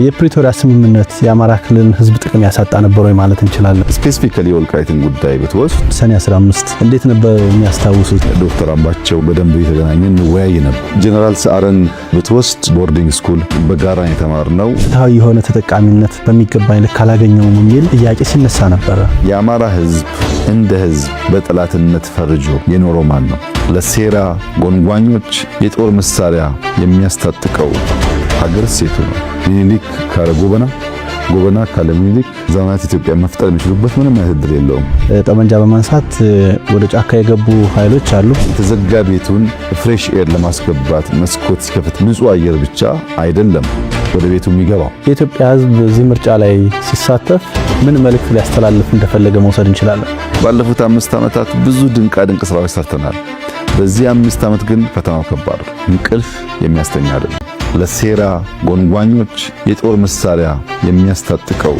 የፕሪቶሪያ ስምምነት የአማራ ክልል ህዝብ ጥቅም ያሳጣ ነበር ወይ ማለት እንችላለን? ስፔሲፊካሊ የወልቃይትን ጉዳይ ብትወስድ ሰኔ 15 እንዴት ነበር የሚያስታውሱት? ዶክተር አምባቸው በደንብ የተገናኘን እንወያይ ነበር። ጀነራል ሰዓረን ብትወስድ ቦርዲንግ ስኩል በጋራ የተማርነው ፍትሃዊ የሆነ ተጠቃሚነት በሚገባኝ ልክ አላገኘውም የሚል ጥያቄ ሲነሳ ነበረ። የአማራ ህዝብ እንደ ህዝብ በጠላትነት ፈርጆ የኖረው ማን ነው? ለሴራ ጎንጓኞች የጦር መሳሪያ የሚያስታጥቀው ሀገር ሴቱ ነው። ሚኒሊክ ካለ ጎበና ካለ ሚኒሊክ ዘመናት ኢትዮጵያ መፍጠር የሚችሉበት ምንም አይነት እድል የለውም። ጠመንጃ በማንሳት ወደ ጫካ የገቡ ኃይሎች አሉ። የተዘጋ ቤቱን ፍሬሽ ኤር ለማስገባት መስኮት ሲከፍት ንጹህ አየር ብቻ አይደለም ወደ ቤቱ የሚገባው። የኢትዮጵያ ህዝብ እዚህ ምርጫ ላይ ሲሳተፍ ምን መልእክት ሊያስተላልፍ እንደፈለገ መውሰድ እንችላለን? ባለፉት 5 ዓመታት ብዙ ድንቅ ስራዎች ሰርተናል። በዚህ 5 ዓመት ግን ፈተናው ከባድ ነው። እንቅልፍ የሚያስተኛ አይደለም። ለሴራ ጎንጓኞች የጦር መሳሪያ የሚያስታጥቀው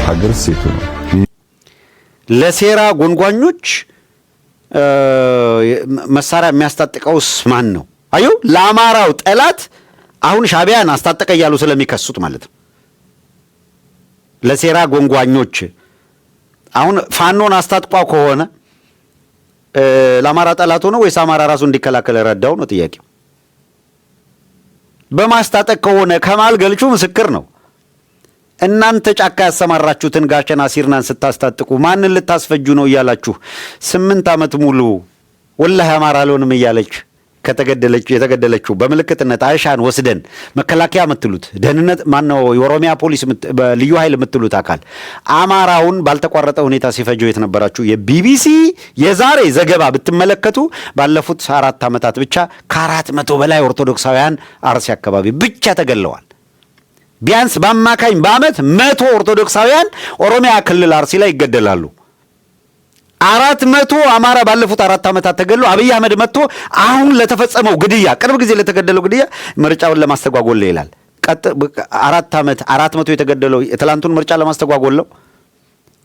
ሀገር ሴቱ ነው። ለሴራ ጎንጓኞች መሳሪያ የሚያስታጥቀውስ ማን ነው? አዩ ለአማራው ጠላት አሁን ሻቢያን አስታጠቀ እያሉ ስለሚከሱት ማለት ነው። ለሴራ ጎንጓኞች አሁን ፋኖን አስታጥቋ ከሆነ ለአማራ ጠላት ሆነ ወይስ አማራ ራሱ እንዲከላከል ረዳው ነው ጥያቄው። በማስታጠቅ ከሆነ ከማል ገልቹ ምስክር ነው። እናንተ ጫካ ያሰማራችሁትን ጋሸና ሲርናን ስታስታጥቁ ማንን ልታስፈጁ ነው እያላችሁ 8 ዓመት ሙሉ ወላሂ አማራ አልሆንም እያለች የተገደለችው በምልክትነት አይሻን ወስደን መከላከያ የምትሉት ደህንነት ማነው የኦሮሚያ ፖሊስ ልዩ ኃይል የምትሉት አካል አማራውን ባልተቋረጠ ሁኔታ ሲፈጀው የተነበራችሁ የቢቢሲ የዛሬ ዘገባ ብትመለከቱ ባለፉት 4 ዓመታት ብቻ ከ400 በላይ ኦርቶዶክሳውያን አርሲ አካባቢ ብቻ ተገለዋል። ቢያንስ በአማካኝ በአመት 100 ኦርቶዶክሳውያን ኦሮሚያ ክልል አርሲ ላይ ይገደላሉ። 400 አማራ ባለፉት 4 ዓመታት ተገሎ አብይ አህመድ መጥቶ አሁን ለተፈጸመው ግድያ ቅርብ ጊዜ ለተገደለው ግድያ ምርጫውን ለማስተጓጎል ይላል። 4 ዓመት 400 የተገደለው የትላንቱን ምርጫ ለማስተጓጎል ነው።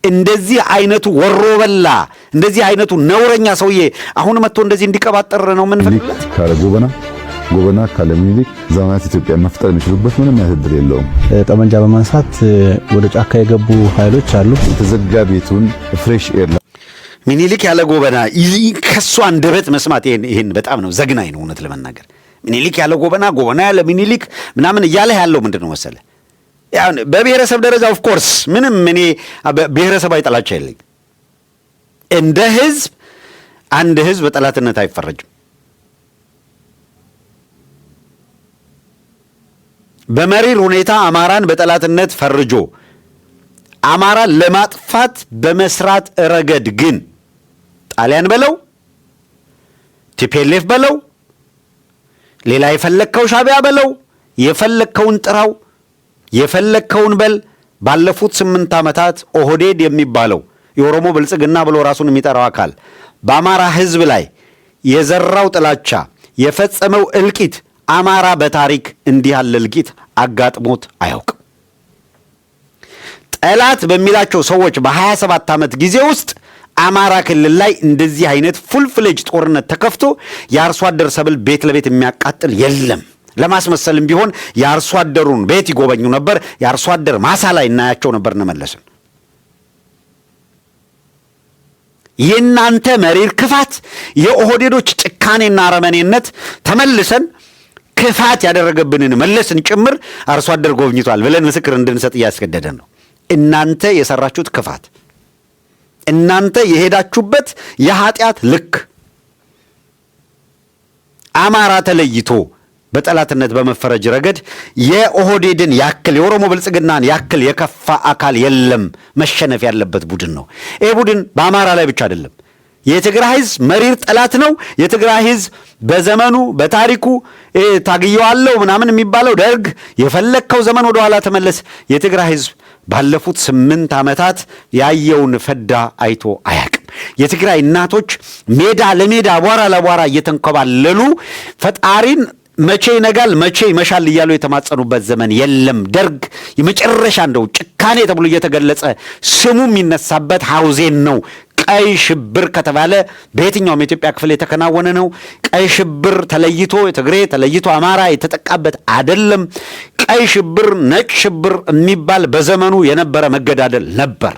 እንደዚህ አይነቱ ወሮበላ እንደዚህ አይነቱ ነውረኛ ሰውዬ አሁን መጥቶ እንደዚህ እንዲቀባጠር ነው የምንፈልገው። ካለ ጎበና ካለ ሚኒሊክ ዘመናት ኢትዮጵያ መፍጠር የሚችሉበት ምንም አይነት እድል የለውም። ጠመንጃ በማንሳት ወደ ጫካ የገቡ ኃይሎች አሉ። የተዘጋ ቤቱን ፍሬሽ ኤር ሚኒሊክ ያለ ጎበና ከሷ አንደበት መስማት ይሄን በጣም ነው ዘግናኝ ነው እውነት ለመናገር። ሚኒሊክ ያለ ጎበና ያለ ሚኒሊክ ምናምን እያለ ያለው ምንድነው መሰለ? ያው በብሔረሰብ ደረጃ ኦፍ ኮርስ ምንም እኔ ብሔረሰባዊ ጥላቻ የለኝ። እንደ ህዝብ አንድ ህዝብ በጠላትነት አይፈረጅም። በመሪር ሁኔታ አማራን በጠላትነት ፈርጆ አማራን ለማጥፋት በመስራት ረገድ ግን ጣሊያን በለው ቲፒኤልኤፍ በለው ሌላ የፈለከው ሻቢያ በለው የፈለከውን ጥራው የፈለከውን በል ባለፉት 8 ዓመታት ኦህዴድ የሚባለው የኦሮሞ ብልጽግና ብሎ ራሱን የሚጠራው አካል በአማራ ህዝብ ላይ የዘራው ጥላቻ የፈጸመው እልቂት አማራ በታሪክ እንዲህ ያለ እልቂት አጋጥሞት አያውቅም። ጠላት በሚላቸው ሰዎች በ27 ዓመት ጊዜ ውስጥ አማራ ክልል ላይ እንደዚህ አይነት ፉል ፍሌጅ ጦርነት ተከፍቶ የአርሶ አደር ሰብል ቤት ለቤት የሚያቃጥል የለም። ለማስመሰልም ቢሆን የአርሶ አደሩን ቤት ይጎበኙ ነበር። የአርሶ አደር ማሳ ላይ እናያቸው ነበር። እንመለስን የናንተ መሪር ክፋት የኦህዴዶች ጭካኔና አረመኔነት ተመልሰን ክፋት ያደረገብንን መለስን ጭምር አርሶ አደር ጎብኝቷል ብለን ምስክር እንድንሰጥ እያስገደደን ነው። እናንተ የሰራችሁት ክፋት እናንተ የሄዳችሁበት የኃጢአት ልክ አማራ ተለይቶ በጠላትነት በመፈረጅ ረገድ የኦህዴድን ያክል የኦሮሞ ብልጽግናን ያክል የከፋ አካል የለም። መሸነፍ ያለበት ቡድን ነው። ይሄ ቡድን በአማራ ላይ ብቻ አይደለም። የትግራይ ህዝብ መሪር ጠላት ነው። የትግራይ ህዝብ በዘመኑ በታሪኩ ታግየዋለሁ ምናምን የሚባለው ደርግ የፈለከው ዘመን ወደ ኋላ ተመለስ። የትግራይ ህዝብ ባለፉት 8 ዓመታት ያየውን ፈዳ አይቶ አያቅም። የትግራይ እናቶች ሜዳ ለሜዳ አቧራ ለአቧራ እየተንከባለሉ ፈጣሪን መቼ ይነጋል መቼ ይመሻል እያሉ የተማጸኑበት ዘመን የለም። ደርግ የመጨረሻ እንደው ጭካኔ ተብሎ እየተገለጸ ስሙ የሚነሳበት ሐውዜን ነው። ቀይ ሽብር ከተባለ በየትኛውም የኢትዮጵያ ክፍል የተከናወነ ነው። ቀይ ሽብር ተለይቶ ትግሬ ተለይቶ አማራ የተጠቃበት አይደለም። ቀይ ሽብር፣ ነጭ ሽብር የሚባል በዘመኑ የነበረ መገዳደል ነበር።